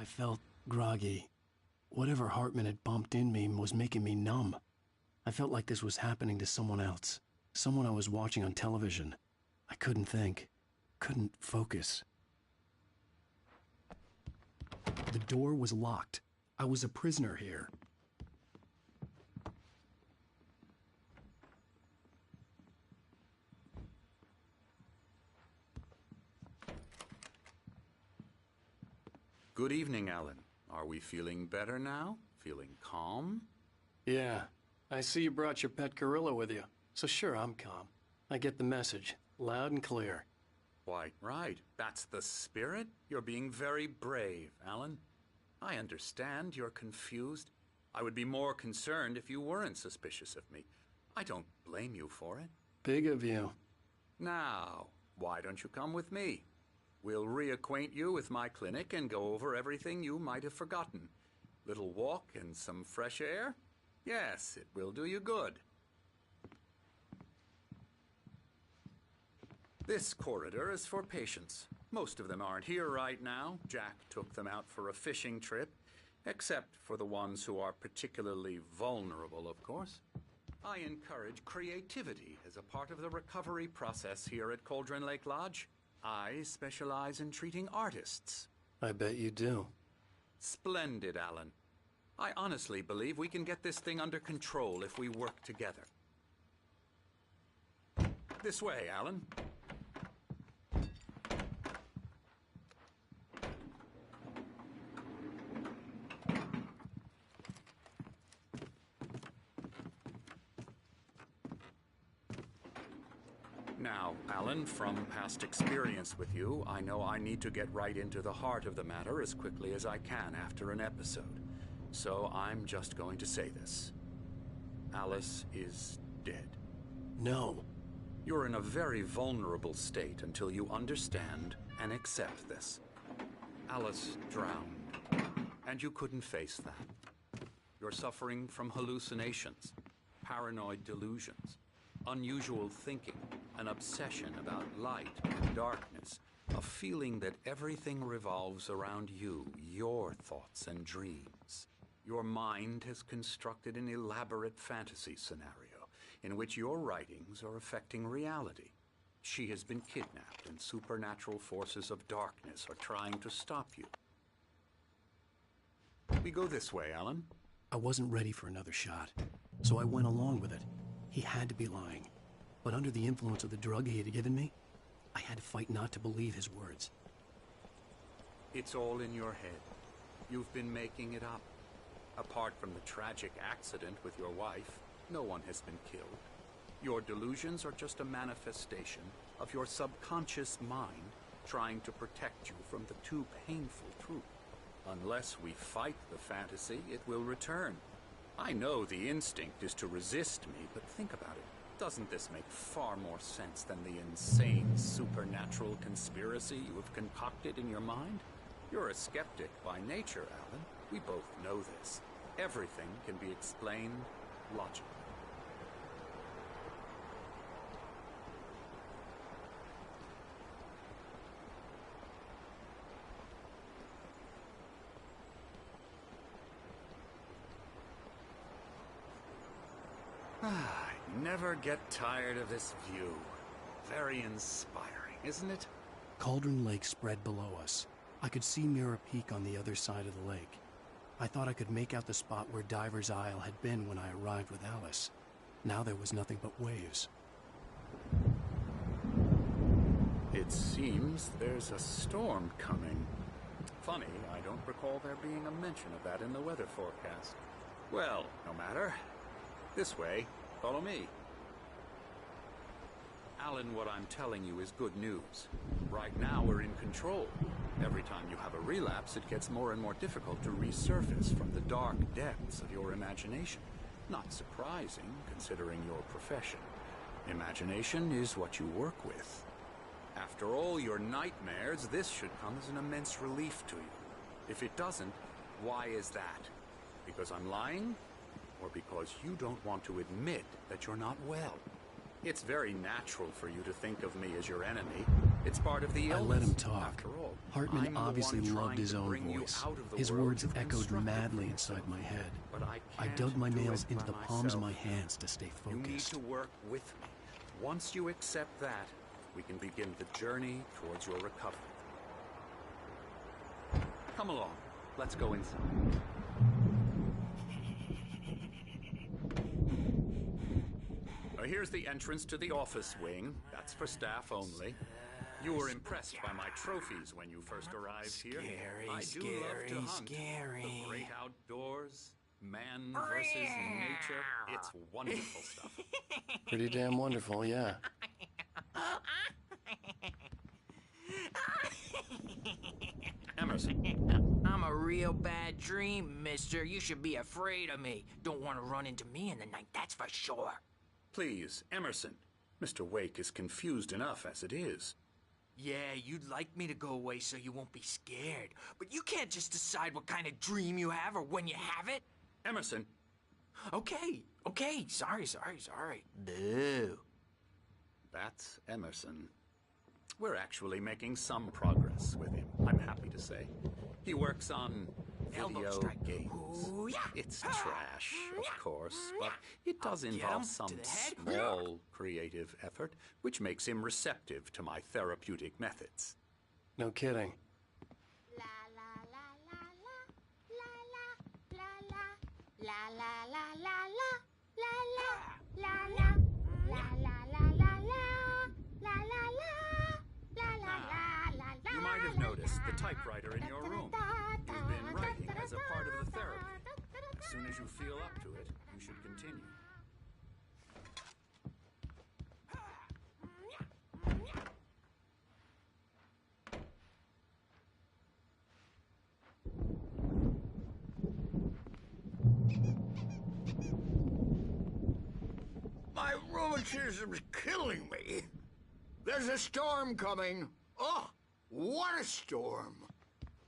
felt groggy. Whatever Hartman had pumped in me was making me numb. I felt like this was happening to someone else. Someone I was watching on television. I couldn't think. Couldn't focus. The door was locked. I was a prisoner here. Good evening, Alan. Are we feeling better now? Feeling calm? Yeah. I see you brought your pet gorilla with you. So sure, I'm calm. I get the message. Loud and clear. Quite right. That's the spirit. You're being very brave, Alan. I understand you're confused. I would be more concerned if you weren't suspicious of me. I don't blame you for it. Big of you. Now, why don't you come with me? We'll reacquaint you with my clinic and go over everything you might have forgotten. Little walk and some fresh air? Yes, it will do you good. This corridor is for patients. Most of them aren't here right now. Jack took them out for a fishing trip, except for the ones who are particularly vulnerable, of course. I encourage creativity as a part of the recovery process here at Cauldron Lake Lodge. I specialize in treating artists. I bet you do. Splendid, Alan. I honestly believe we can get this thing under control if we work together. This way, Alan. Now, Alan, from past experience with you, I know I need to get right into the heart of the matter as quickly as I can after an episode. So I'm just going to say this. Alice is dead. No. You're in a very vulnerable state until you understand and accept this. Alice drowned, and you couldn't face that. You're suffering from hallucinations, paranoid delusions, unusual thinking, an obsession about light and darkness, a feeling that everything revolves around you, your thoughts and dreams. Your mind has constructed an elaborate fantasy scenario in which your writings are affecting reality. She has been kidnapped and supernatural forces of darkness are trying to stop you. We go this way, Alan. I wasn't ready for another shot, so I went along with it. He had to be lying. But under the influence of the drug he had given me, I had to fight not to believe his words. It's all in your head. You've been making it up. Apart from the tragic accident with your wife, no one has been killed. Your delusions are just a manifestation of your subconscious mind trying to protect you from the too painful truth. Unless we fight the fantasy, it will return. I know the instinct is to resist me, but think about it. Doesn't this make far more sense than the insane supernatural conspiracy you have concocted in your mind? You're a skeptic by nature, Alan. We both know this. Everything can be explained logically. I never get tired of this view. Very inspiring, isn't it? Cauldron Lake spread below us. I could see Mirror Peak on the other side of the lake. I thought I could make out the spot where Diver's Isle had been when I arrived with Alice. Now there was nothing but waves. It seems there's a storm coming. Funny, I don't recall there being a mention of that in the weather forecast. Well, no matter. This way. Follow me. Alan, what I'm telling you is good news. Right now we're in control. Every time you have a relapse, it gets more and more difficult to resurface from the dark depths of your imagination. Not surprising, considering your profession. Imagination is what you work with. After all your nightmares, this should come as an immense relief to you. If it doesn't, why is that? Because I'm lying? Or because you don't want to admit that you're not well? It's very natural for you to think of me as your enemy, It's part of the I illness. let him talk. After all, Hartman I'm the obviously one loved trying his to own bring you voice. out of the His world words you've echoed constructed madly for inside yourself. my head. But I I can't dug my do nails it into by the palms of myself. my hands to stay You need focused. to work with me. Once you accept that, we can begin the journey towards your recovery. Come along. Let's go inside. Here's the entrance to the office wing. That's for staff only. You were impressed by my trophies when you first arrived here. I do love to hunt. The great outdoors, man versus nature. It's wonderful stuff. Pretty damn wonderful, yeah. Emerson. I'm a real bad dream, mister. You should be afraid of me. Don't want to run into me in the night, that's for sure. Please, Emerson. Mr. Wake is confused enough as it is. Yeah, you'd like me to go away so you won't be scared. But you can't just decide what kind of dream you have or when you have it. Emerson. Okay. Sorry. Boo. That's Emerson. We're actually making some progress with him, I'm happy to say. He works on Elbow video strike. games. Ooh, yeah. It's trash, of course, but it does I'll get involve him some to the head. small creative effort, which makes him receptive to my therapeutic methods. No kidding. La la la la la la la la la la la la la la la You might have noticed the typewriter in your room. You've been writing as a part of the therapy. As soon as you feel up to it, you should continue. My rheumatism's killing me. There's a storm coming. Oh, what a storm.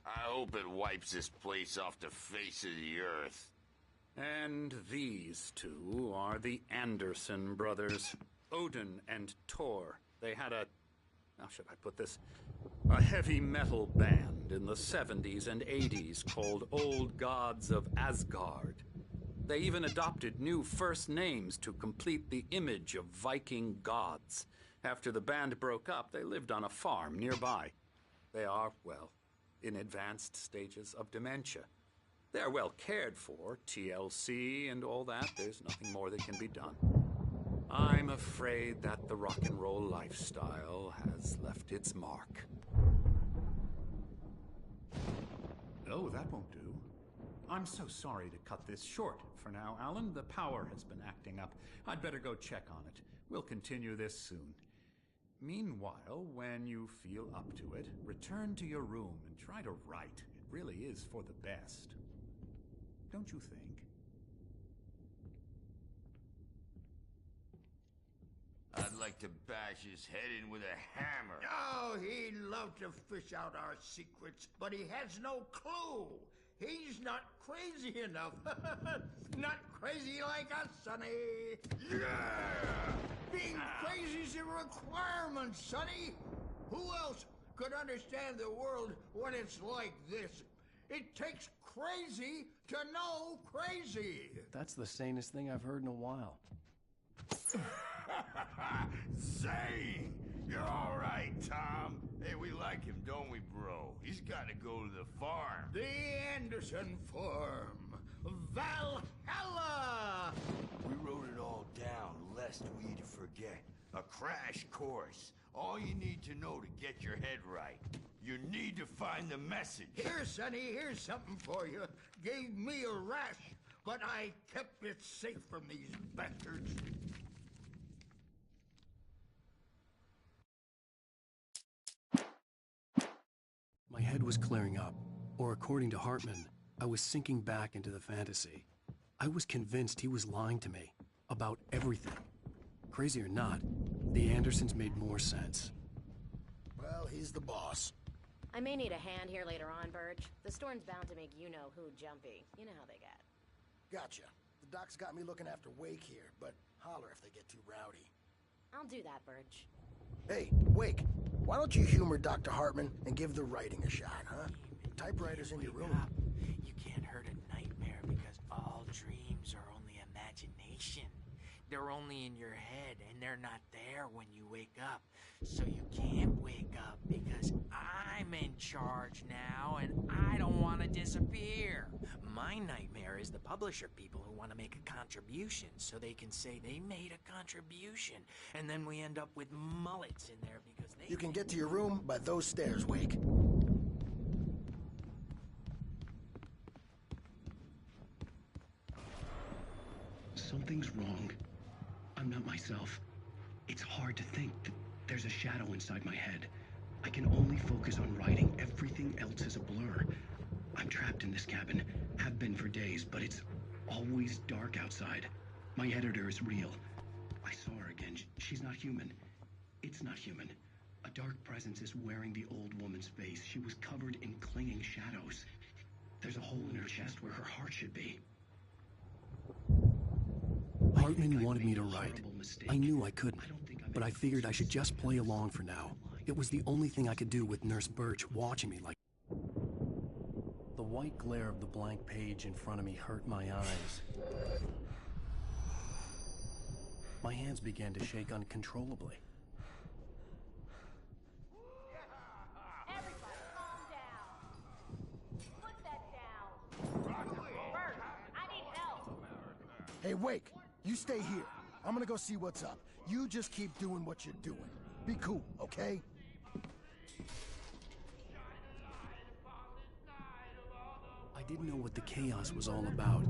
I hope it wipes this place off the face of the earth. And these two are the Anderson brothers, Odin and Thor. They had a, how should I put this, a heavy metal band in the 70s and 80s called Old Gods of Asgard. They even adopted new first names to complete the image of Viking gods. After the band broke up, they lived on a farm nearby. They are, well, in advanced stages of dementia. They're well cared for, TLC and all that. There's nothing more that can be done. I'm afraid that the rock and roll lifestyle has left its mark. Oh, that won't do. I'm so sorry to cut this short for now, Alan. The power has been acting up. I'd better go check on it. We'll continue this soon. Meanwhile, when you feel up to it, return to your room and try to write. It really is for the best. Don't you think? I'd like to bash his head in with a hammer. Oh, he'd love to fish out our secrets, but he has no clue. He's not crazy enough. Not crazy like us, Sonny. Yeah! Being crazy's a requirement, Sonny. Who else could understand the world when it's like this? It takes crazy to know crazy. That's the sanest thing I've heard in a while. Zane! You're all right, Tom. Hey, we like him, don't we, bro? He's got to go to the farm. The Anderson Farm. Valhalla! We wrote it all down, lest we forget. A crash course. All you need to know to get your head right. You need to find the message. Here, Sonny, here's something for you. Gave me a rash, but I kept it safe from these bastards. My head was clearing up, or according to Hartman, I was sinking back into the fantasy. I was convinced he was lying to me about everything. Crazy or not, the Andersons made more sense. Well, he's the boss. I may need a hand here later on, Birch. The storm's bound to make you-know-who jumpy. You know how they get. Gotcha. The doc's got me looking after Wake here, but holler if they get too rowdy. I'll do that, Birch. Hey, Wake! Why don't you humor Dr. Hartman and give the writing a shot, huh? Typewriter's in your room. You can't hurt a nightmare because all dreams are only imagination. They're only in your head, and they're not there when you wake up. So you can't wake up because I'm in charge now, and I don't want to disappear. My nightmare is the publisher people who want to make a contribution so they can say they made a contribution, and then we end up with mullets in there because they... You can get to your room by those stairs, Wake. Something's wrong. I'm not myself. It's hard to think that there's a shadow inside my head. I can only focus on writing. Everything else is a blur. I'm trapped in this cabin. Have been for days, but it's always dark outside. My editor is real. I saw her again. She's not human. It's not human. A dark presence is wearing the old woman's face. She was covered in clinging shadows. There's a hole in her chest where her heart should be. Hartman wanted me to write. I knew I couldn't, but I figured I should just play along for now. It was the only thing I could do with Nurse Birch watching me like... The white glare of the blank page in front of me hurt my eyes. My hands began to shake uncontrollably. Everybody calm down. Put that down. Bert, I need help. Hey, Wake, you stay here. I'm gonna go see what's up. You just keep doing what you're doing. Be cool, okay? I didn't know what the chaos was all about,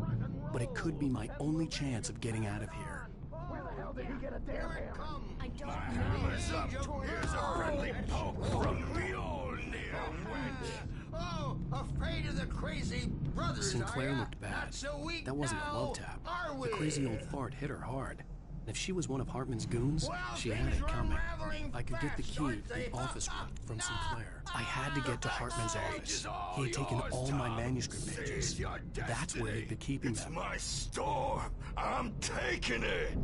but it could be my only chance of getting out of here. Where the hell did he get a damn hammer? I don't know. Hammer's up. Here's a friendly poke from Mjolnir, wench. Oh, afraid of the crazy brothers, Sinclair are ya? looked bad. Not so weak That wasn't a now, love tap. are we? The crazy old fart hit her hard. And if she was one of Hartman's goons, Well, she had things it are coming. unraveling I could get the fast, key aren't to they? the office room from Sinclair. I had to get to Hartman's office. He had taken all my manuscript pages. That's where he'd be keeping It's them. my store. I'm taking it.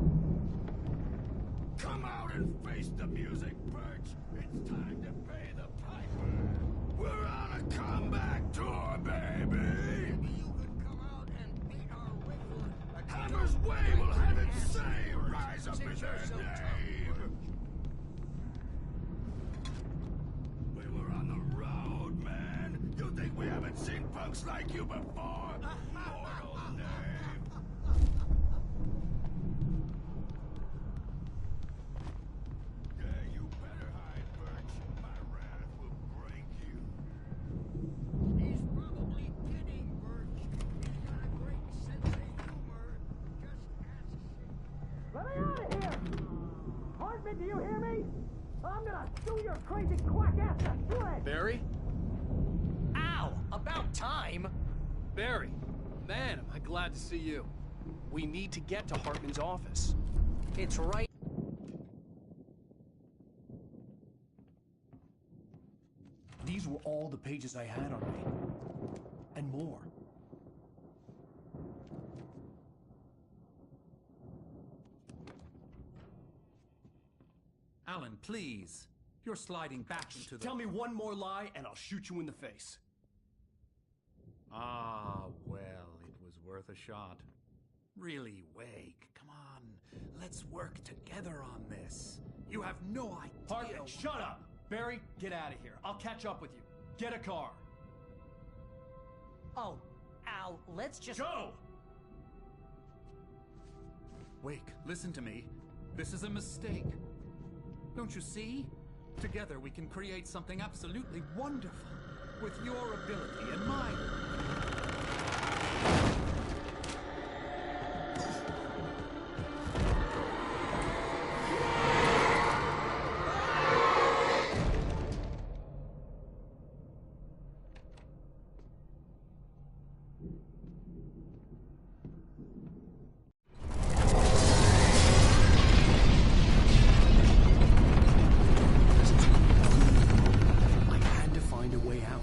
Come out and face the music, Birch. It's time to pay the piper. We're on a comeback tour, baby. Maybe you could come out and beat our wiggle. Hammer's Way will have it say rise up in their name. We were on the road, man. You think we haven't seen punks like you before? Mortal name. Yeah, you better hide, Birch. My wrath will break you. He's probably kidding, Birch. He's got a great sense of humor. Just ask Let me out of here! Hartman, do you hear me? I'm gonna sue your crazy quack ass to shreds! Barry? Ow! About time! Barry! Man, am I glad to see you. We need to get to Hartman's office. It's right. These were all the pages I had on me. And more. Alan, please. You're sliding back into the... Tell me one more lie and I'll shoot you in the face. Ah, well, it was worth a shot. Really, Wake, come on. Let's work together on this. You have no idea... Hartman, shut up! Barry, get out of here. I'll catch up with you. Get a car. Oh, Al, let's just... Go! Wake, listen to me. This is a mistake. Don't you see? Together we can create something absolutely wonderful. With your ability and mine. I had to find a way out.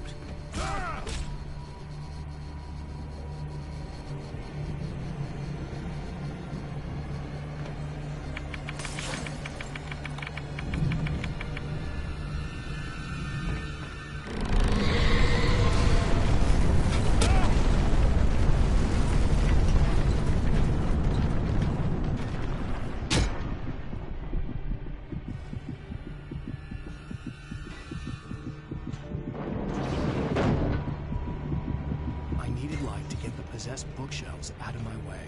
possessed bookshelves out of my way.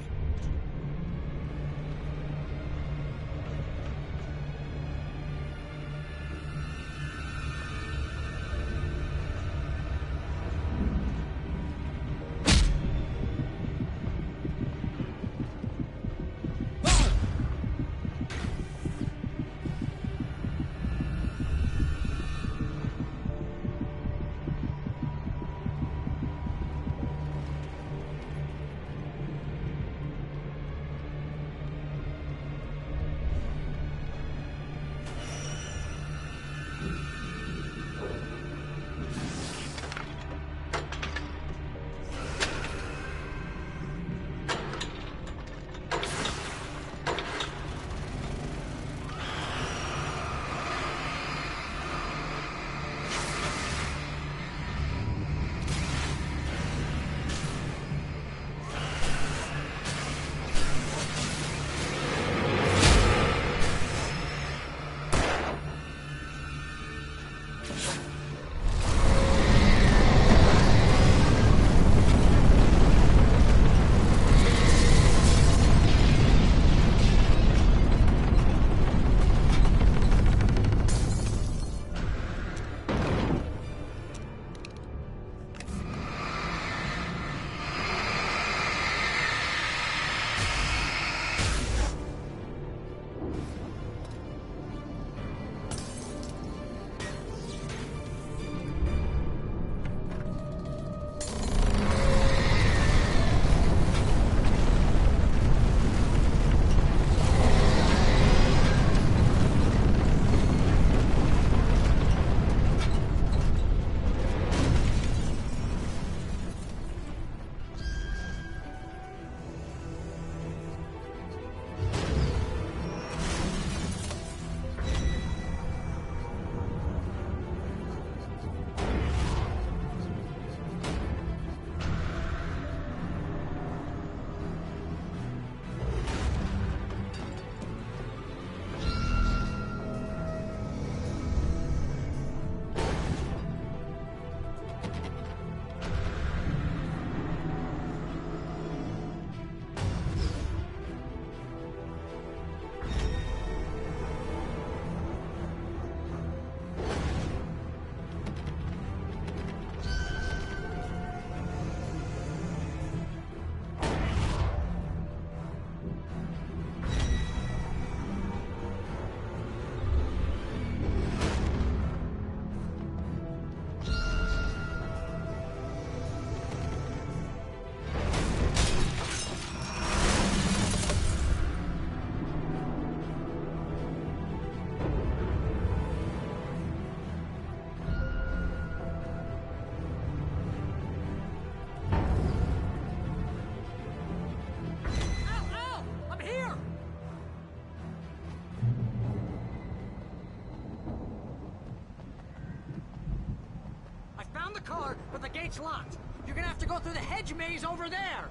but the gate's locked. You're gonna have to go through the hedge maze over there.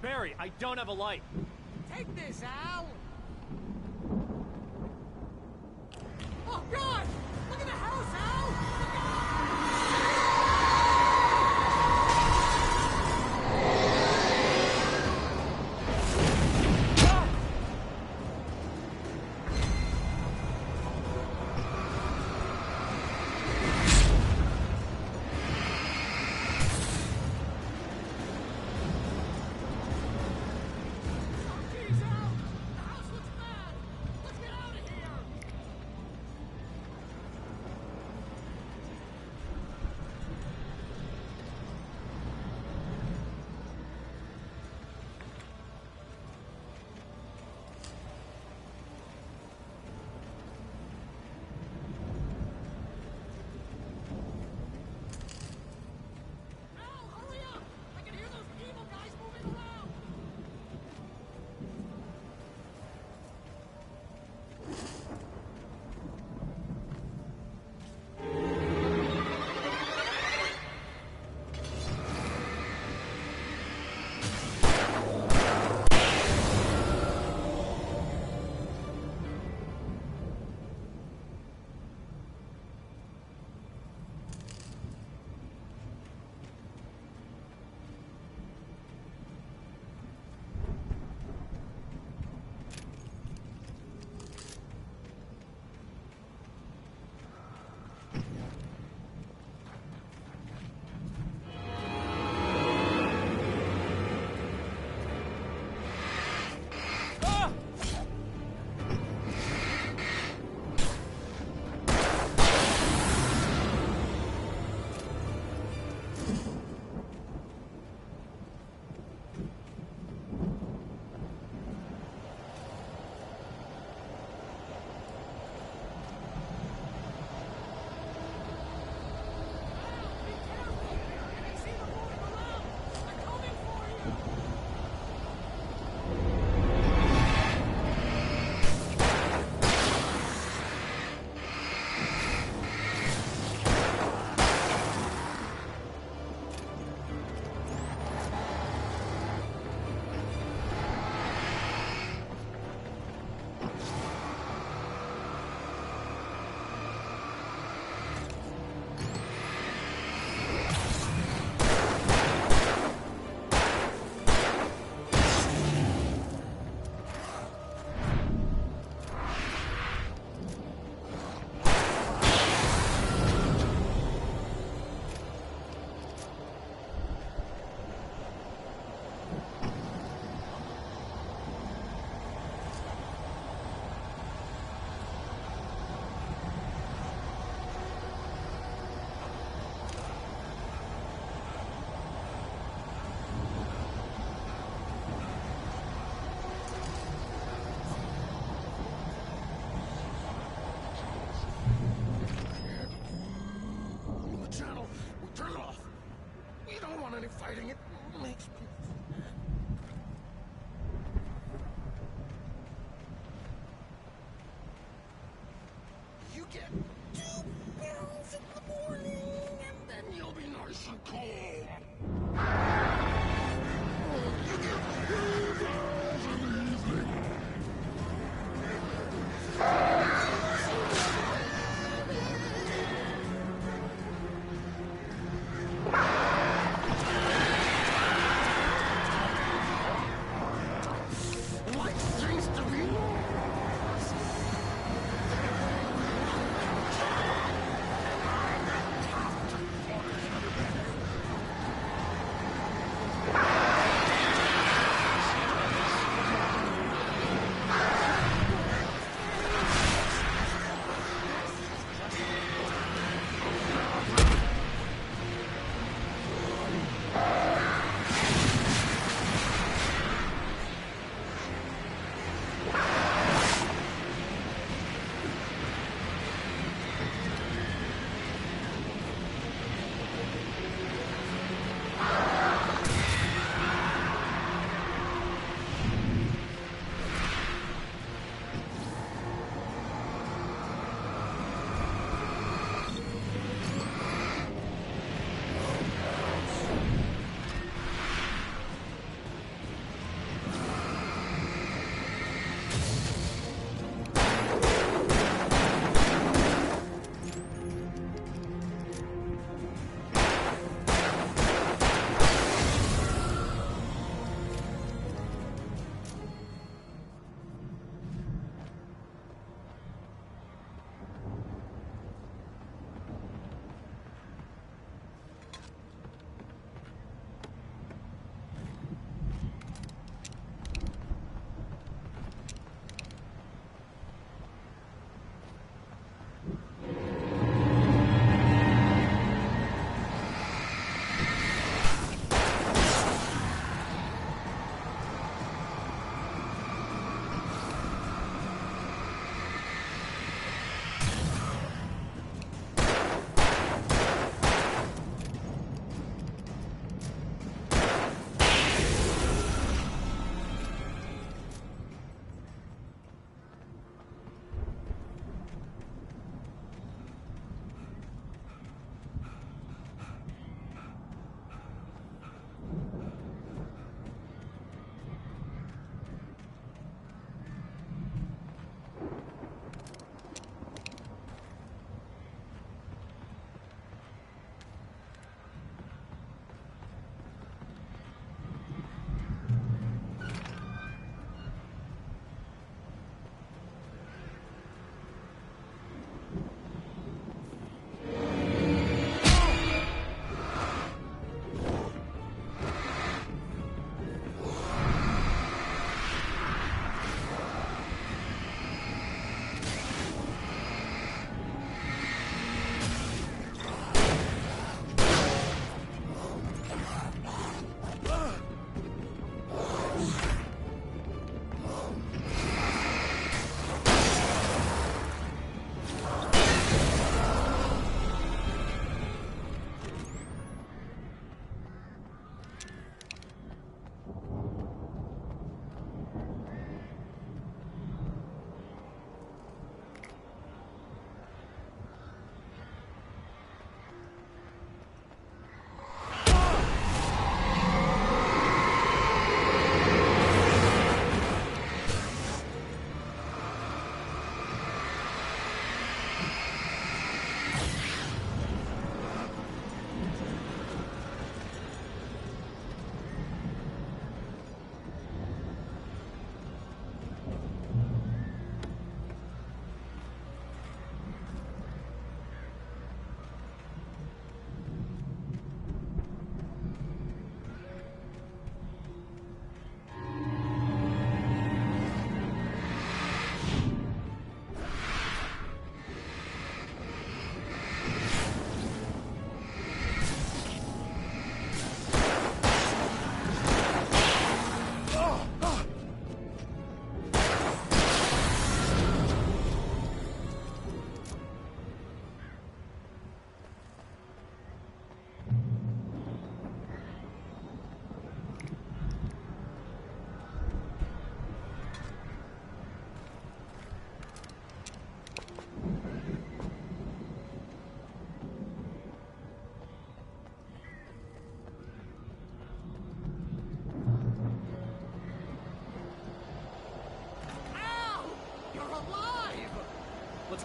Barry, I don't have a light. Take this, Al. Oh, God! Look at the house, Al! Look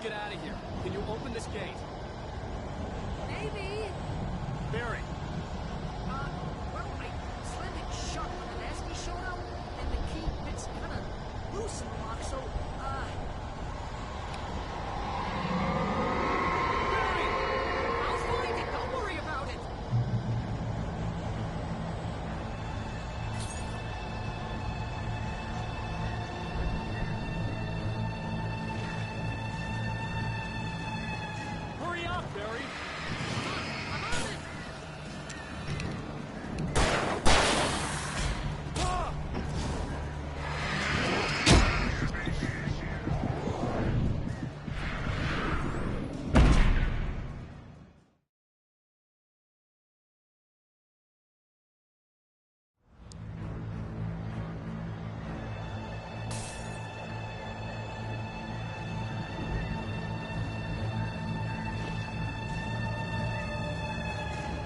get out of here. Can you open this gate? Maybe. Barry! Well, I slammed it shut when the nasty showed up, and the key fits kind of loose in the lock, so, Barry! I'll find it, don't worry about it! Hurry up, Barry! I'm on it!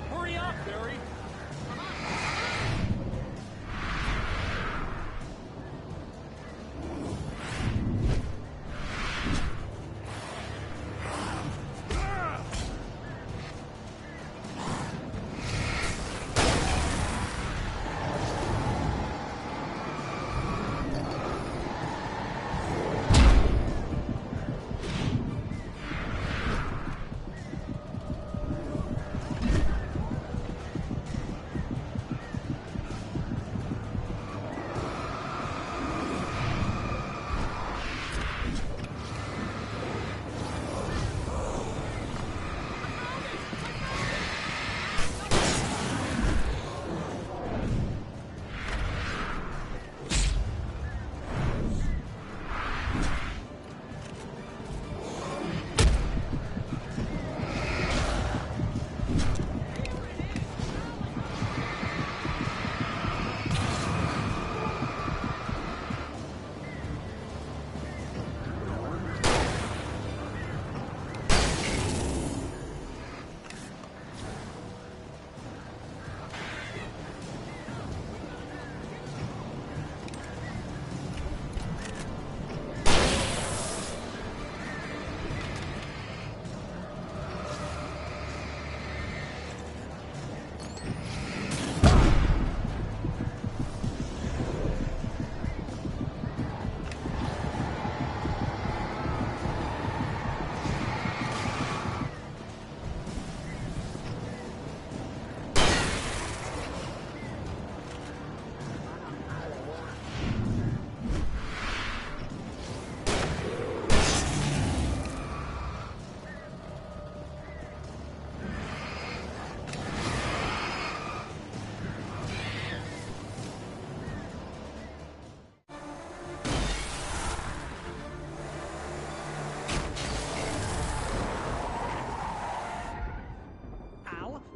Hurry up, Barry!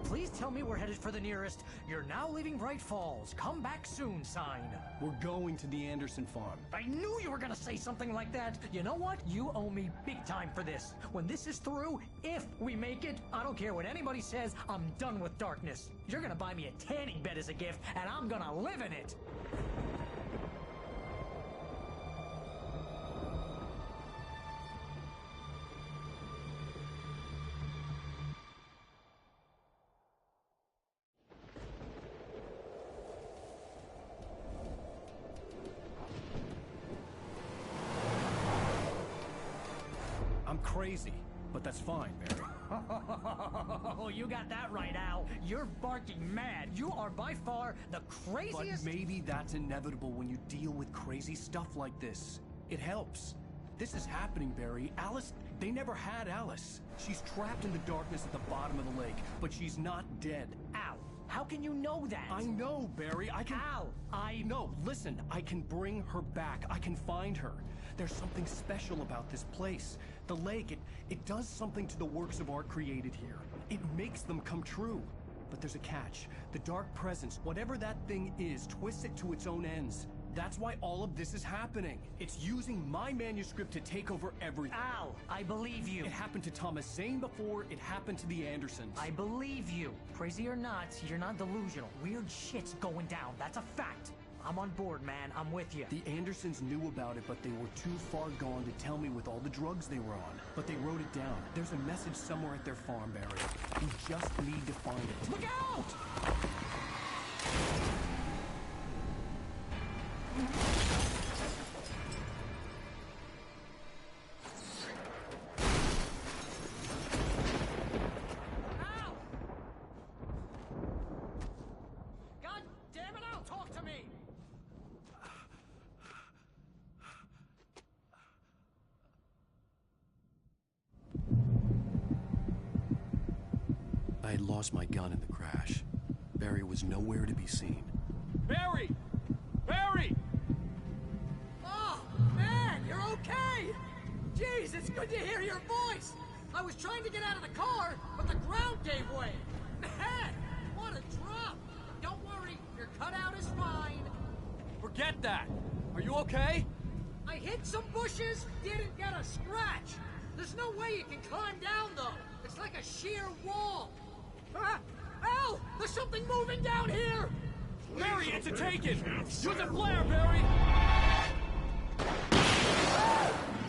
Please tell me we're headed for the nearest "You're now leaving Bright Falls. Come back soon" sign. We're going to the Anderson farm. I knew you were gonna say something like that. You know what? You owe me big time for this. When this is through, if we make it, I don't care what anybody says, I'm done with darkness. You're gonna buy me a tanning bed as a gift, and I'm gonna live in it. I'm crazy, but that's fine, Barry. Oh, you got that right, Al. You're barking mad. You are by far the craziest... But maybe that's inevitable when you deal with crazy stuff like this. It helps. This is happening, Barry. Alice, they never had Alice. She's trapped in the darkness at the bottom of the lake, but she's not dead. Al, how can you know that? I know, Barry. I can... Al, No, listen. I can bring her back. I can find her. There's something special about this place. The lake, it does something to the works of art created here. It makes them come true. But there's a catch. The dark presence, whatever that thing is, twists it to its own ends. That's why all of this is happening. It's using my manuscript to take over everything. Al, I believe you. It happened to Thomas Zane before, it happened to the Andersons. I believe you. Crazy or not, you're not delusional. Weird shit's going down. That's a fact. I'm on board, man. I'm with you. The Andersons knew about it, but they were too far gone to tell me with all the drugs they were on. But they wrote it down. There's a message somewhere at their farm, Barry. We just need to find it. Look out! I had lost my gun in the crash. Barry was nowhere to be seen. Barry! Barry! Oh, man, you're okay! Jeez, it's good to hear your voice! I was trying to get out of the car, but the ground gave way. Man, what a drop! Don't worry, your cutout is fine. Forget that! Are you okay? I hit some bushes, didn't get a scratch. There's no way you can climb down, though. It's like a sheer wall. Al! There's something moving down here! Barry, it's a taken! Use a flare, Barry!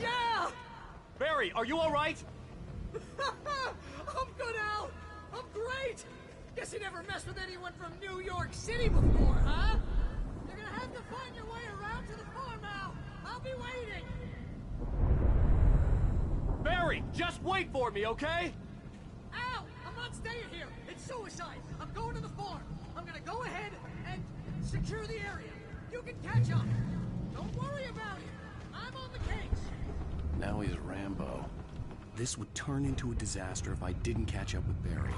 Yeah! Barry, are you alright? I'm good, Al! I'm great! Guess you never messed with anyone from New York City before, huh? You're gonna have to find your way around to the farm, Al! I'll be waiting! Barry, just wait for me, okay? Al! I'm not staying here! It's suicide! I'm going to the farm! I'm gonna go ahead and secure the area. You can catch up. Don't worry about it. I'm on the case. Now he's Rambo. This would turn into a disaster if I didn't catch up with Barry.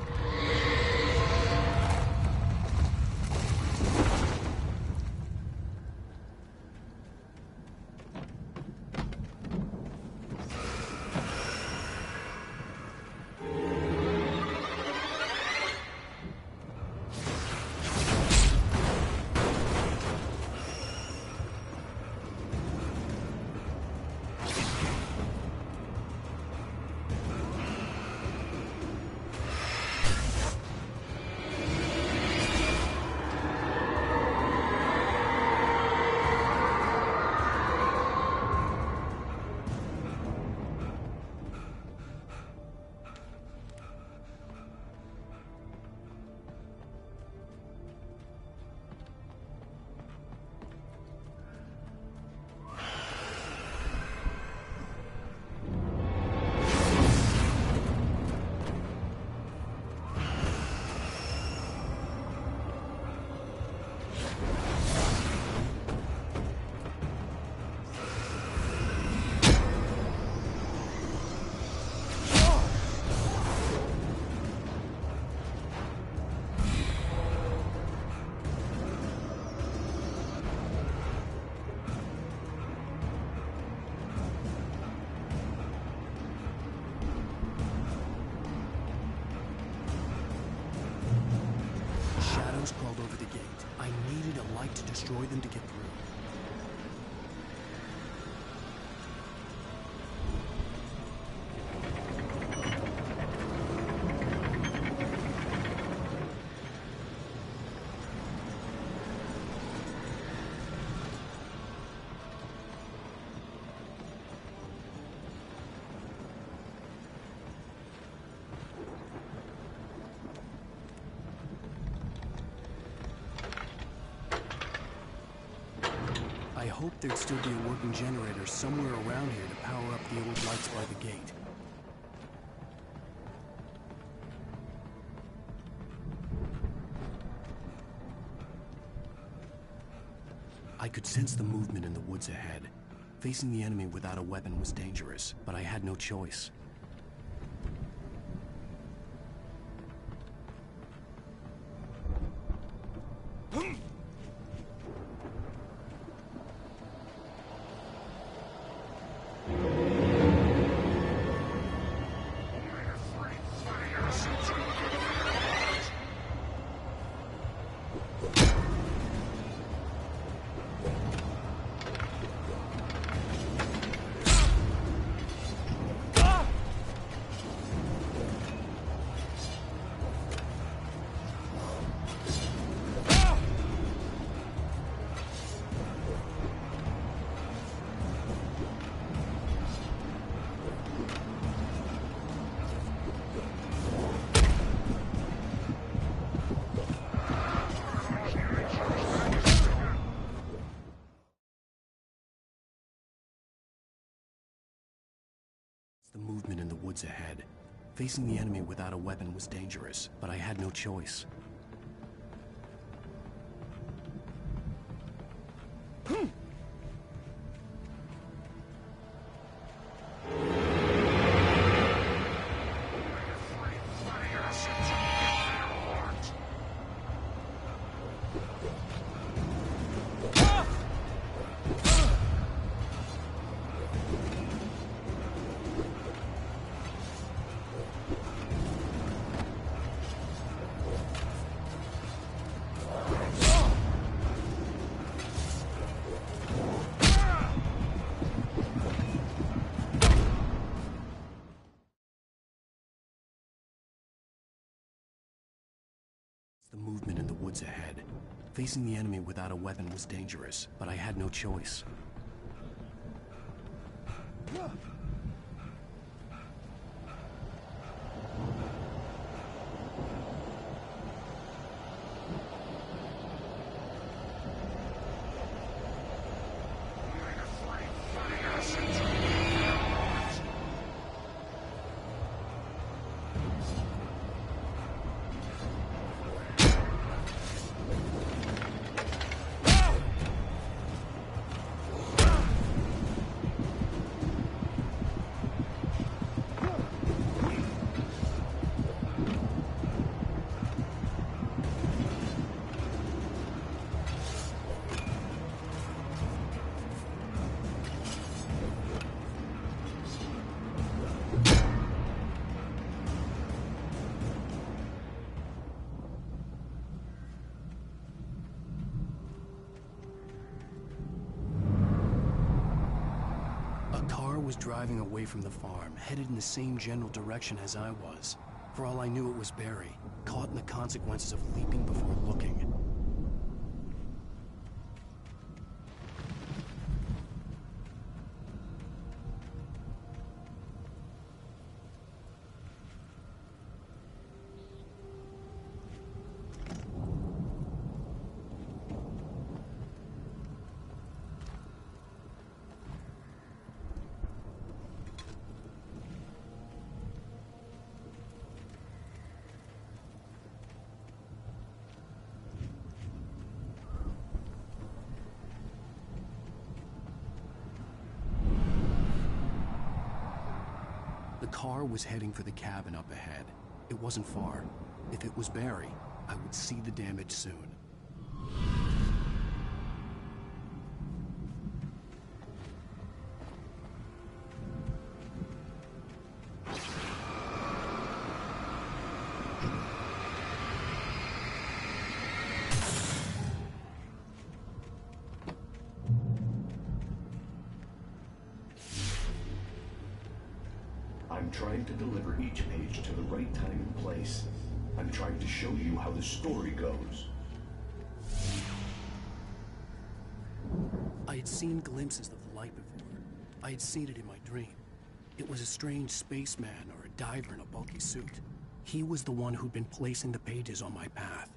Crawled over the gate. I needed a light to destroy them to get through. I hoped there'd still be a working generator somewhere around here to power up the old lights by the gate. I could sense the movement in the woods ahead. Facing the enemy without a weapon was dangerous, but I had no choice. The movement in the woods ahead. Facing the enemy without a weapon was dangerous, but I had no choice. The movement in the woods ahead. Facing the enemy without a weapon was dangerous, but I had no choice. Was driving away from the farm, headed in the same general direction as I was. For all I knew, it was Barry, caught in the consequences of leaping before looking. The car was heading for the cabin up ahead. It wasn't far. If it was Barry, I would see the damage soon. I'm trying to deliver each page to the right time and place. I'm trying to show you how the story goes. I had seen glimpses of the light before. I had seen it in my dream. It was a strange spaceman or a diver in a bulky suit. He was the one who'd been placing the pages on my path.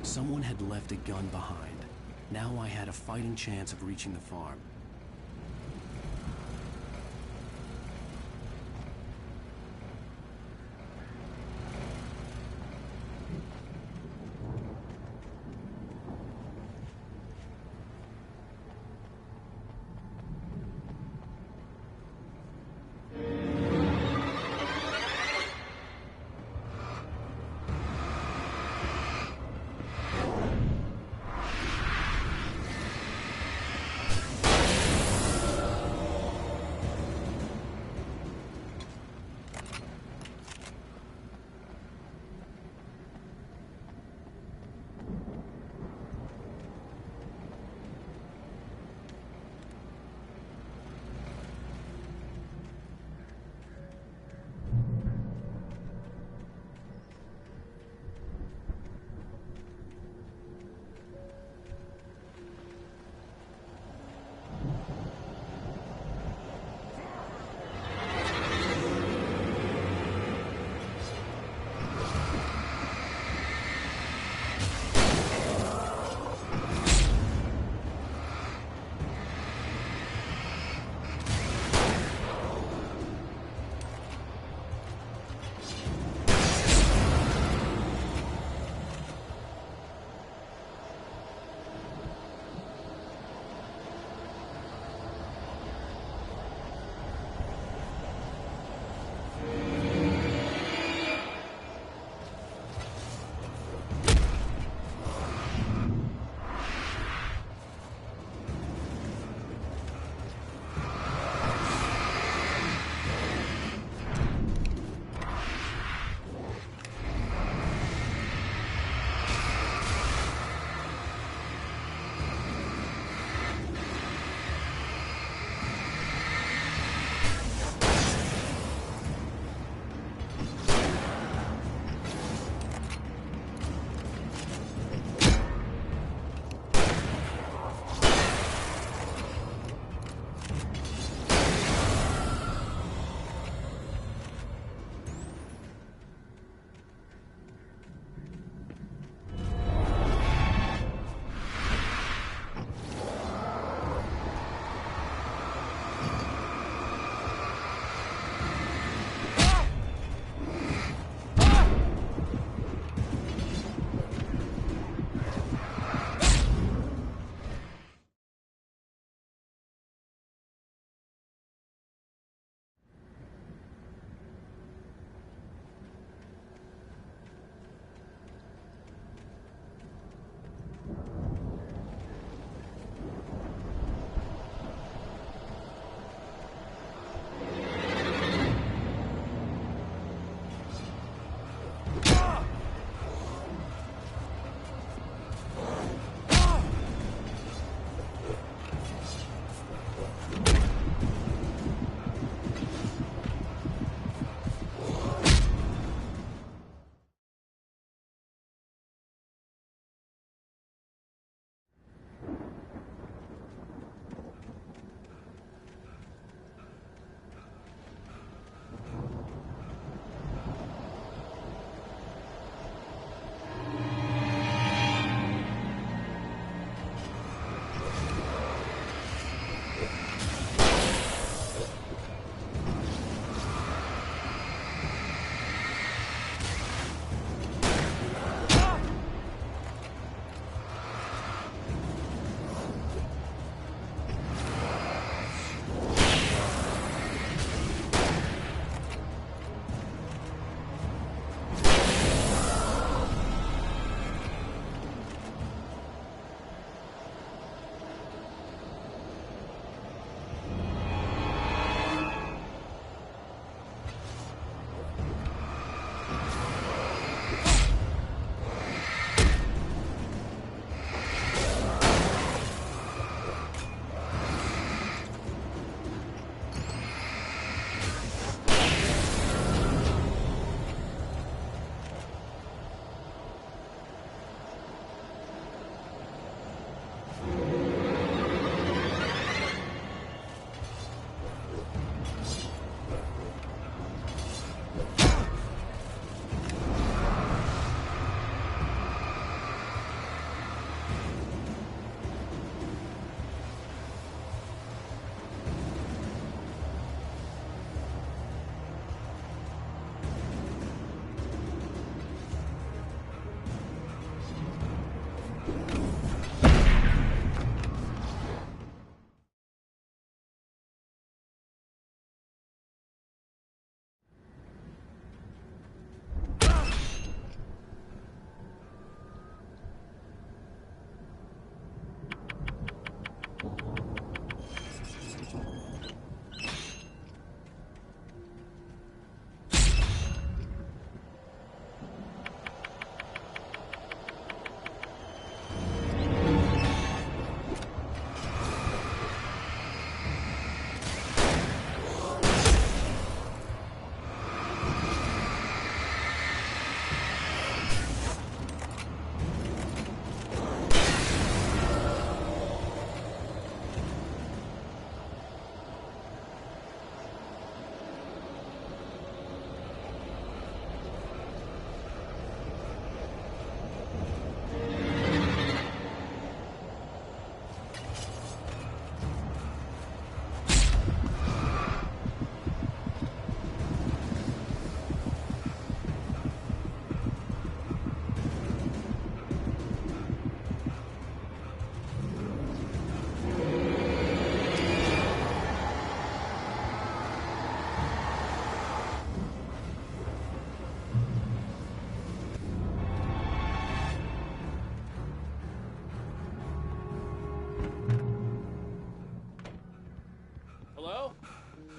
Someone had left a gun behind. Now I had a fighting chance of reaching the farm.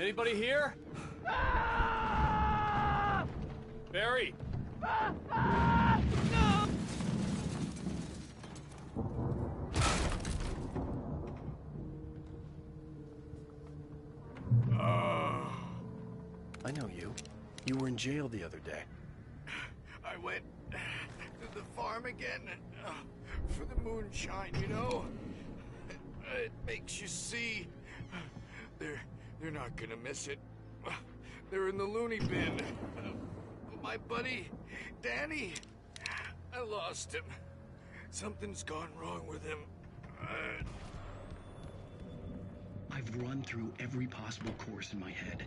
Anybody here? Barry! I know you. You were in jail the other day. I went to the farm again for the moonshine, you know? It makes you see. They're not gonna miss it. They're in the loony bin. My buddy, Danny, I lost him. Something's gone wrong with him. I've run through every possible course in my head.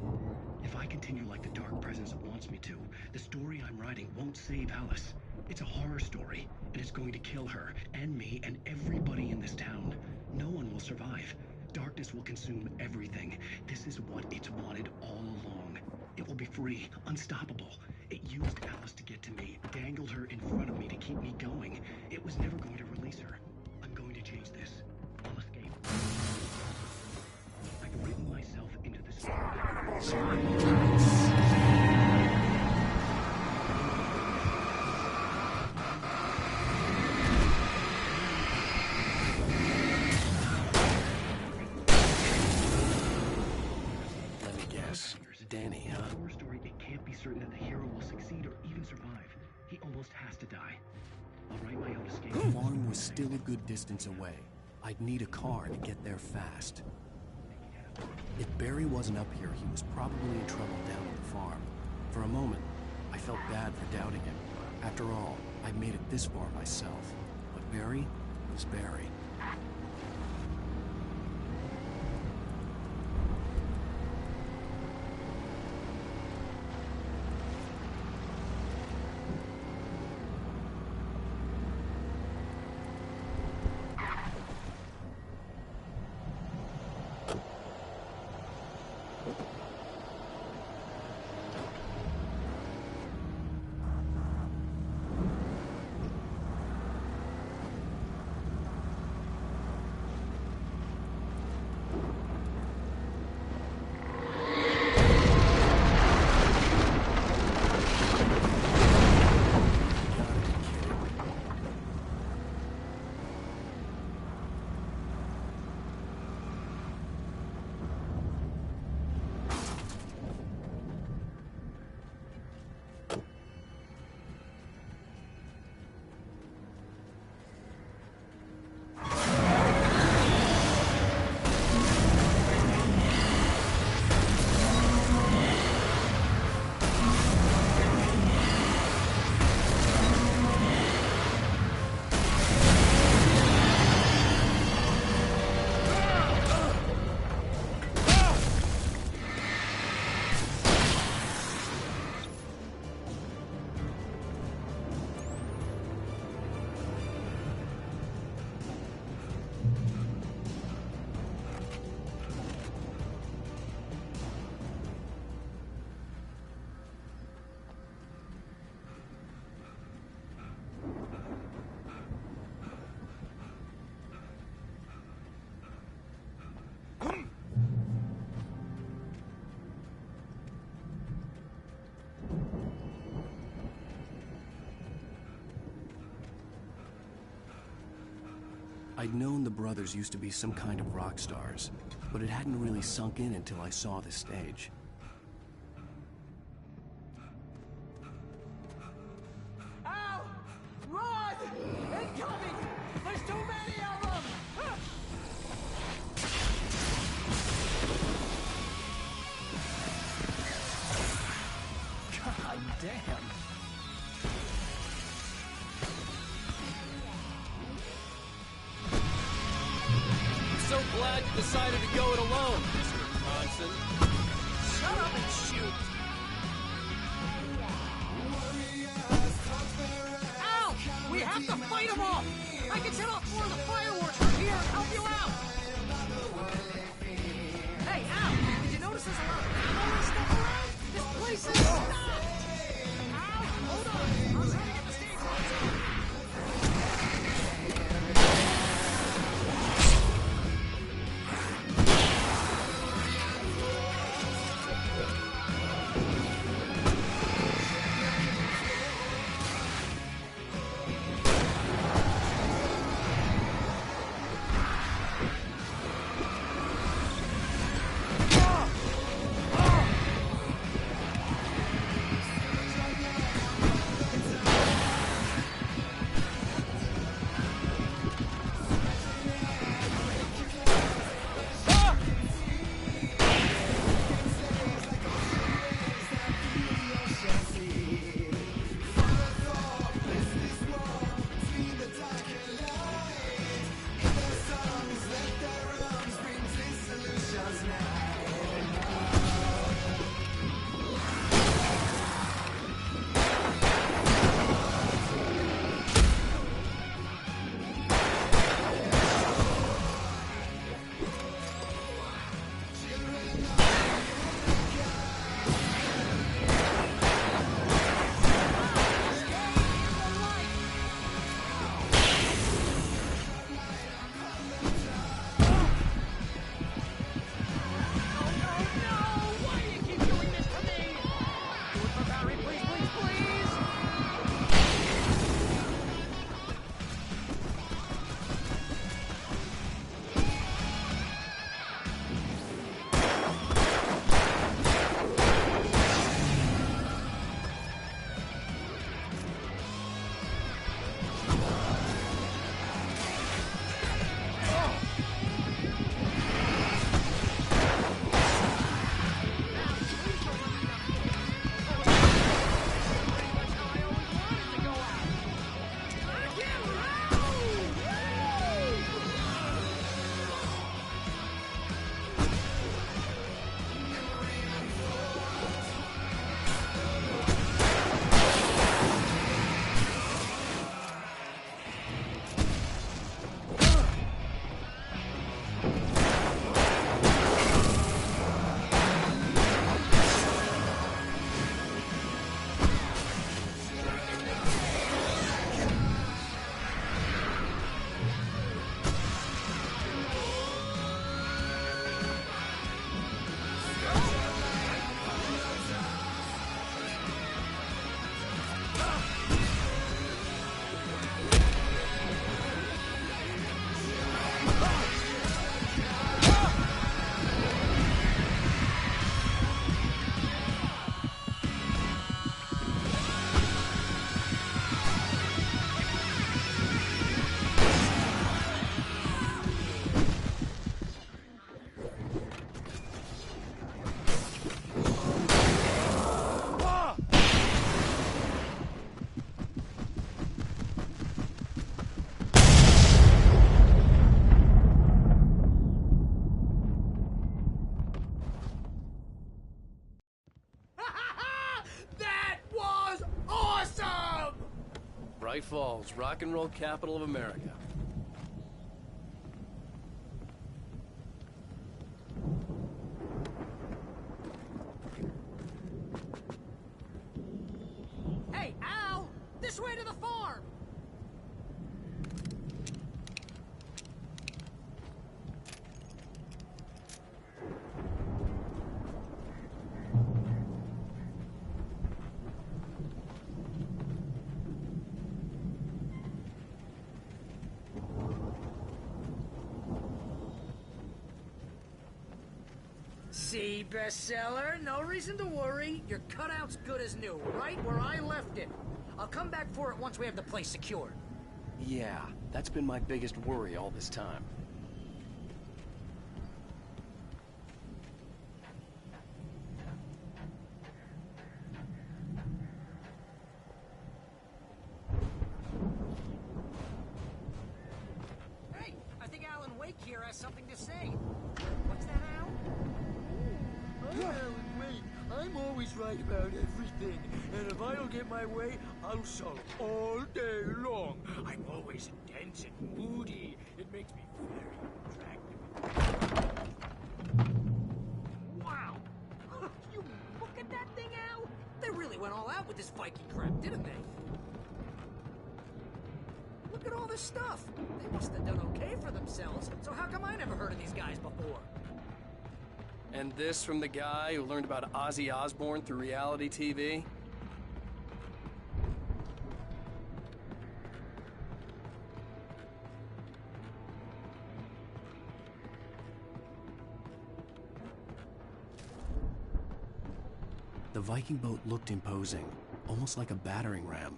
If I continue like the Dark Presence wants me to, the story I'm writing won't save Alice. It's a horror story, and it's going to kill her, and me, and everybody in this town. No one will survive. Darkness will consume everything. This is what it's wanted all along. It will be free, unstoppable. It used Alice to get to me, dangled her in front of me to keep me going. It was never going to release her. I'm going to change this. I'll escape. I've written myself into the story. Let me guess. Danny, huh? In the story, it can't be certain that the hero will succeed or even survive. He almost has to die. I'll write my own escape. The farm was still a good distance away. I'd need a car to get there fast. If Barry wasn't up here, he was probably in trouble down at the farm. For a moment, I felt bad for doubting him. After all, I made it this far myself. But Barry was Barry. I'd known the brothers used to be some kind of rock stars, but it hadn't really sunk in until I saw this stage. Ow! Run! Incoming! There's too many of them! God damn! So glad you decided to go it alone, Mr. Bronson. Shut up and shoot! Ow! We have to fight them off! I can set off more of the fireworks from here and help you out! Hey, Al! Did you notice there's a lot of ammo and stuff around? This place is stopped! Al, hold on! I'm trying to get the stage lights on! Falls, rock and roll capital of America. Hey, Al! This way to the farm! See, bestseller? No reason to worry. Your cutout's good as new, right where I left it. I'll come back for it once we have the place secured. Yeah, that's been my biggest worry all this time. Hey, I think Alan Wake here has something to say. What's that, Al? I'm Alan Wake. I'm always right about everything. And if I don't get my way, I'll sulk all day long. I'm always intense and moody. It makes me very attractive. Wow! You look at that thing, Al? They really went all out with this Viking crap, didn't they? Look at all this stuff. They must have done okay for themselves. So how come I never heard of these guys before? And this from the guy who learned about Ozzy Osbourne through reality TV? The Viking boat looked imposing, almost like a battering ram.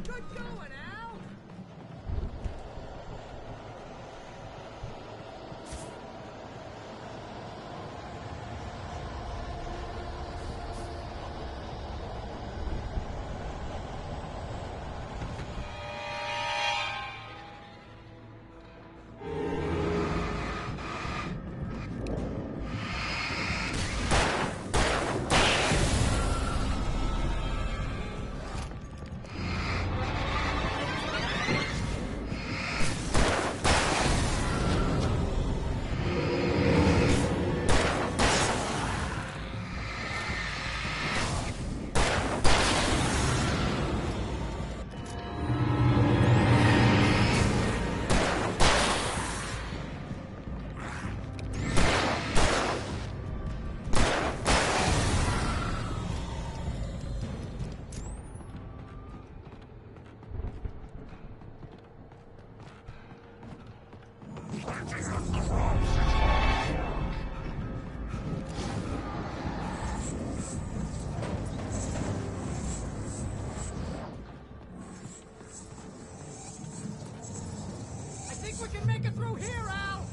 Good going, Al! I think we can make it through here, Al!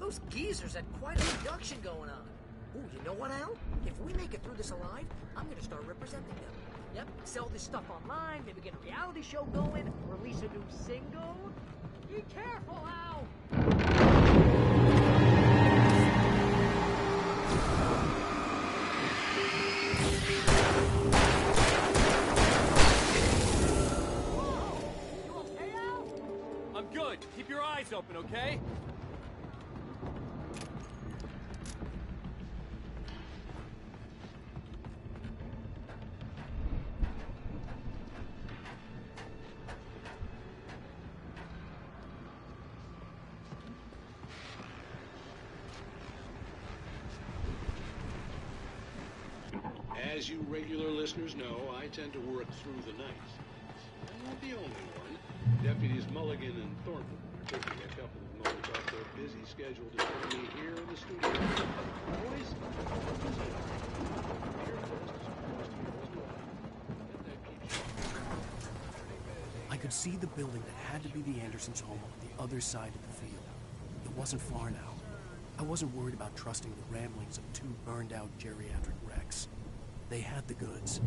Those geezers had quite a production going on. Ooh, you know what, Al? If we make it through this alive, I'm gonna start representing them. Yep, sell this stuff online, maybe get a reality show going, release a new single. Be careful, Al! I'm good. Keep your eyes open, okay? As you regular listeners know, I tend to work through the night. I'm not the only one. Deputies Mulligan and Thornton are taking a couple of moments off their busy schedule to join me here in the studio. Boys, I could see the building that had to be the Andersons' home on the other side of the field. It wasn't far now. I wasn't worried about trusting the ramblings of two burned-out geriatric wrecks. They had the goods.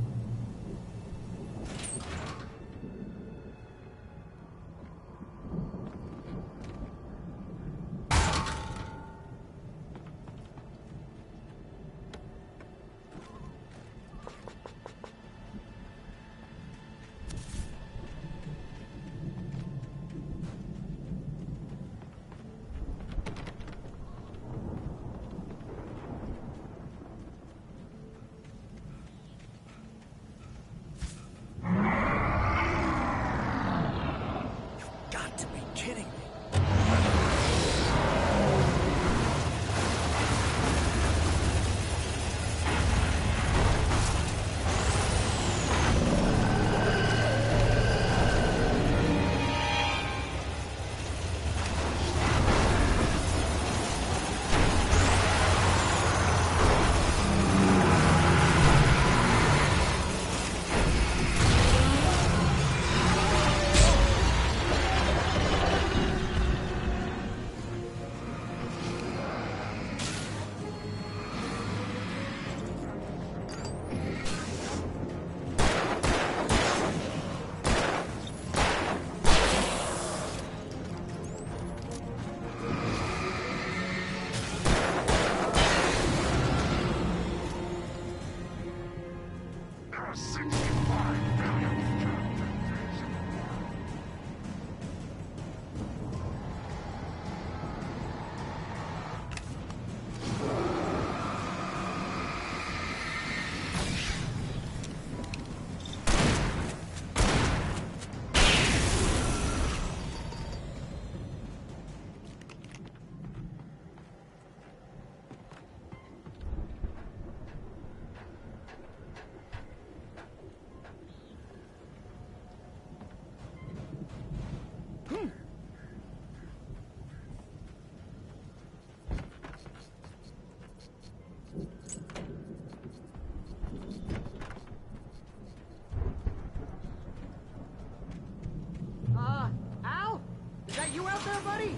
Al? Is that you out there, buddy?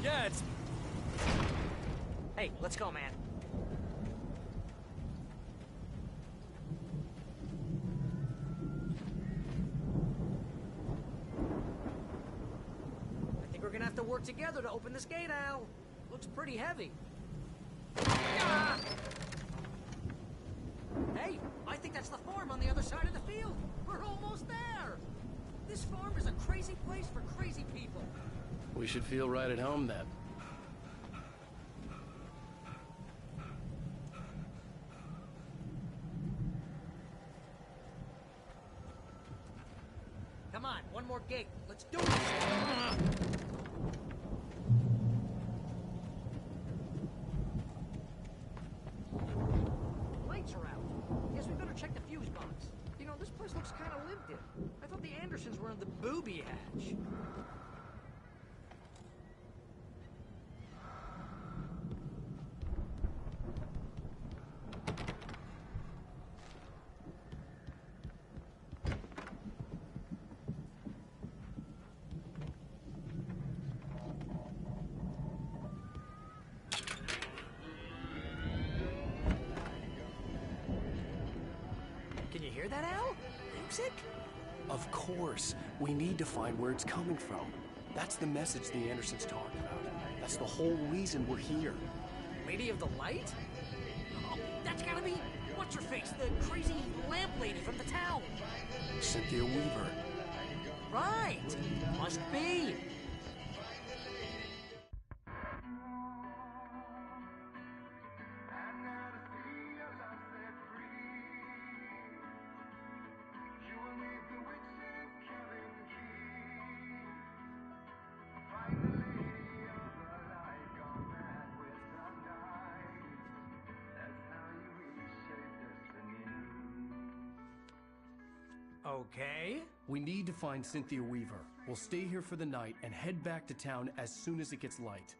Yeah, it's... Hey, let's go, man. I think we're gonna have to work together to open this gate, Al. Looks pretty heavy. Ah! Hey, I think that's the farm on the other side of the field. We're almost there. This farm is a crazy place for crazy people. We should feel right at home then. Come on, one more gate. Let's do this. Lights are out. Guess we better check the fuse box. You know, this place looks kind of lived in. I thought the Andersons were in the booby hatch. toxic? Of course. We need to find where it's coming from. That's the message the Andersons talk about. That's the whole reason we're here. Lady of the Light? Oh, that's gotta be... What's-her-face? The crazy lamp lady from the town. Cynthia Weaver. Right. Must be. Okay. We need to find Cynthia Weaver. We'll stay here for the night and head back to town as soon as it gets light.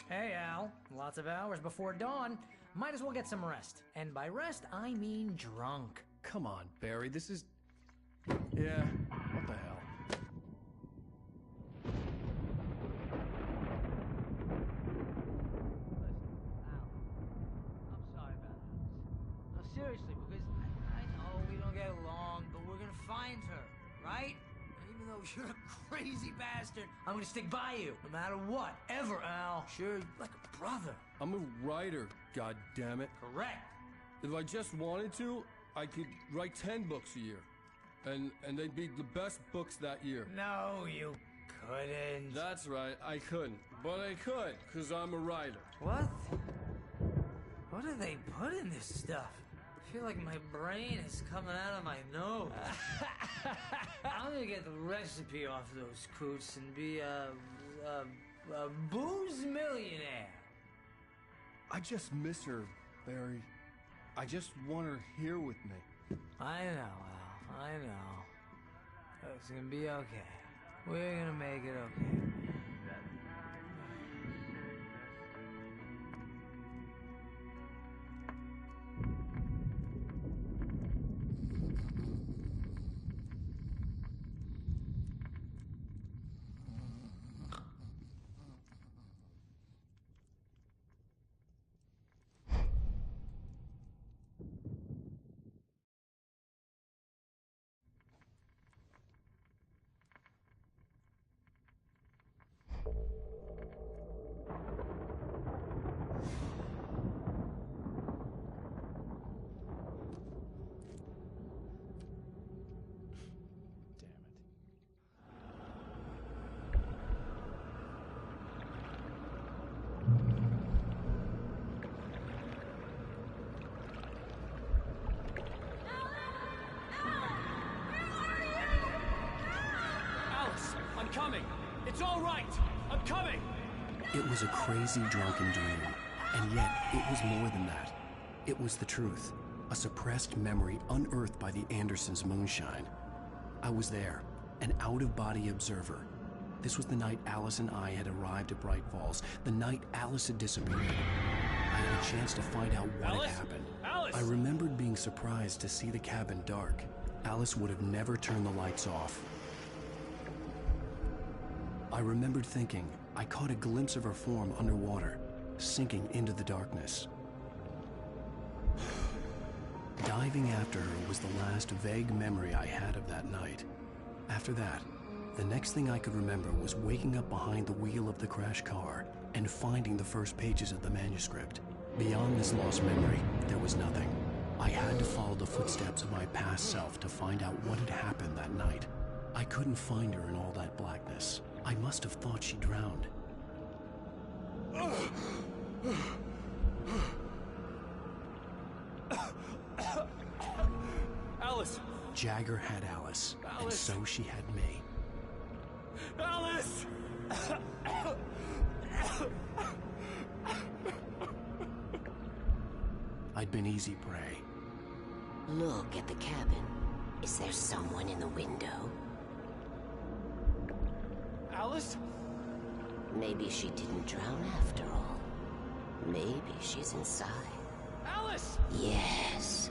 Hey, Al. Lots of hours before dawn. Might as well get some rest. And by rest, I mean drunk. Come on, Barry, this is... Yeah, what the hell? Seriously, because I know we don't get along, but we're gonna find her, right? And even though you're a crazy bastard, I'm gonna stick by you, no matter what, ever, Al. Sure, like a brother. I'm a writer, goddammit. Correct. If I just wanted to, I could write 10 books a year. And they'd be the best books that year. No, you couldn't. That's right, I couldn't. But I could, because I'm a writer. What? What do they put in this stuff? I feel like my brain is coming out of my nose. I'm gonna get the recipe off those coots and be a booze millionaire. I just miss her, Barry. I just want her here with me. I know, Al. I know. It's gonna be okay. We're gonna make it okay. Coming! It's all right! I'm coming! It was a crazy, drunken dream. And yet, it was more than that. It was the truth. A suppressed memory unearthed by the Andersons' moonshine. I was there, an out-of-body observer. This was the night Alice and I had arrived at Bright Falls, the night Alice had disappeared. I had a chance to find out what had happened. Alice! I remembered being surprised to see the cabin dark. Alice would have never turned the lights off. I remembered thinking I caught a glimpse of her form underwater, sinking into the darkness. Diving after her was the last vague memory I had of that night. After that, the next thing I could remember was waking up behind the wheel of the crash car and finding the first pages of the manuscript. Beyond this lost memory, there was nothing. I had to follow the footsteps of my past self to find out what had happened that night. I couldn't find her in all that blackness. I must have thought she drowned. Alice! Jagger had Alice, and so she had me. Alice! I'd been easy prey. Look at the cabin. Is there someone in the window? Alice? Maybe she didn't drown after all. Maybe she's inside. Alice! Yes.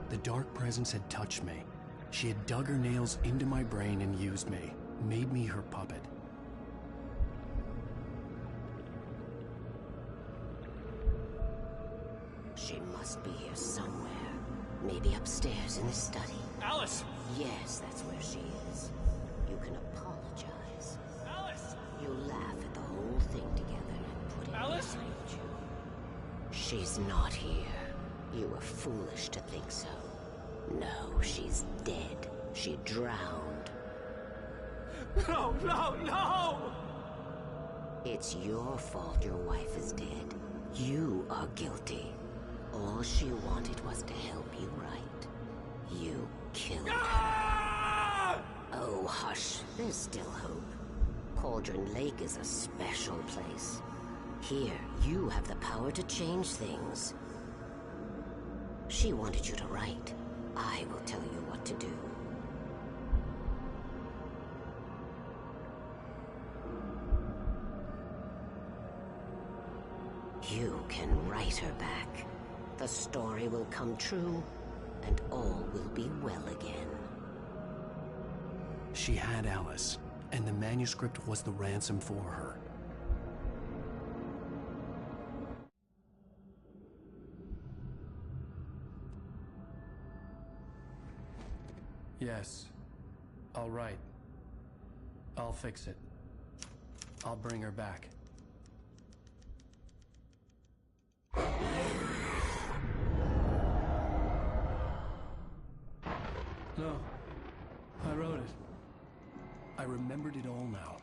The dark presence had touched me. She had dug her nails into my brain and used me, made me her puppet. She must be here somewhere. Maybe upstairs in the study. Alice! Yes, that's where she is. You can apologize. Alice! You laugh at the whole thing together and put it Alice? behind you. She's not here. You were foolish to think so. No, she's dead. She drowned. No, no, no! It's your fault your wife is dead. You are guilty. All she wanted was to help you right. You killed her. Oh, hush. There's still hope. Cauldron Lake is a special place. Here, you have the power to change things. She wanted you to write. I will tell you what to do. You can write her back. The story will come true, and all will be well again. She had Alice, and the manuscript was the ransom for her. Yes. All right. I'll fix it. I'll bring her back. No. I wrote it. I remembered it all now.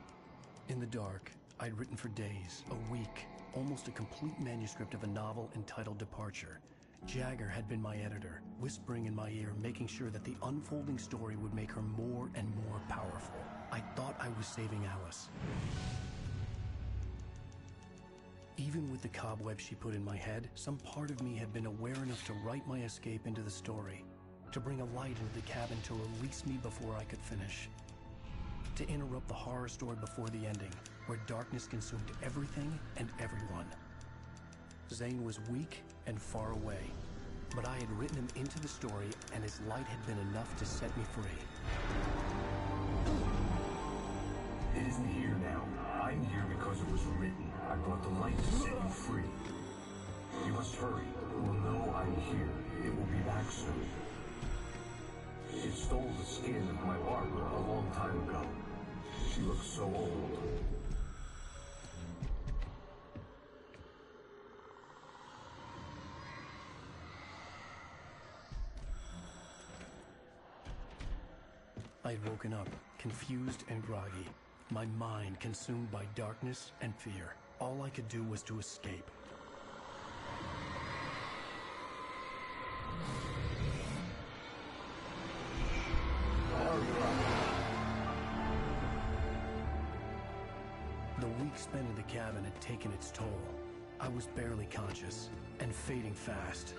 In the dark, I'd written for days, a week, almost a complete manuscript of a novel entitled Departure. Jagger had been my editor, whispering in my ear, making sure that the unfolding story would make her more and more powerful. I thought I was saving Alice. Even with the cobweb she put in my head, some part of me had been aware enough to write my escape into the story, to bring a light into the cabin to release me before I could finish, to interrupt the horror story before the ending, where darkness consumed everything and everyone. Zane was weak and far away, but I had written him into the story, and his light had been enough to set me free. It isn't here now. I'm here because it was written. I brought the light to set you free. You must hurry. It will know I'm here. It will be back soon. It stole the skin of my Barbara a long time ago. She looks so old. I'd woken up, confused and groggy, my mind consumed by darkness and fear. All I could do was to escape. The week spent in the cabin had taken its toll. I was barely conscious, and fading fast.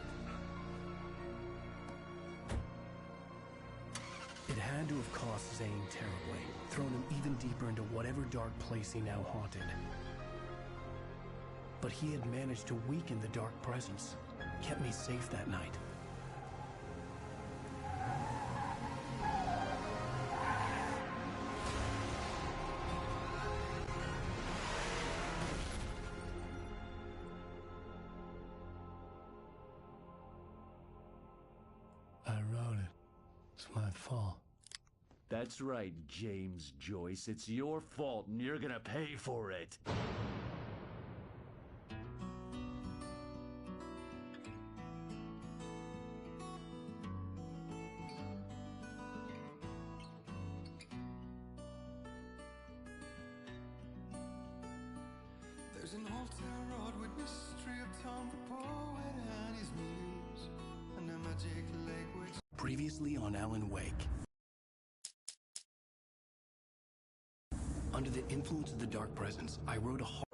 It had to have cost Zane terribly, thrown him even deeper into whatever dark place he now haunted. But he had managed to weaken the dark presence, kept me safe that night. I wrote it. It's my fault. That's right, James Joyce. It's your fault, and you're gonna pay for it. There's an old town road with mystery of Tom the poet and his muse, and a magic lake which... Previously on Alan Wake. Under the influence of the dark presence, I wrote a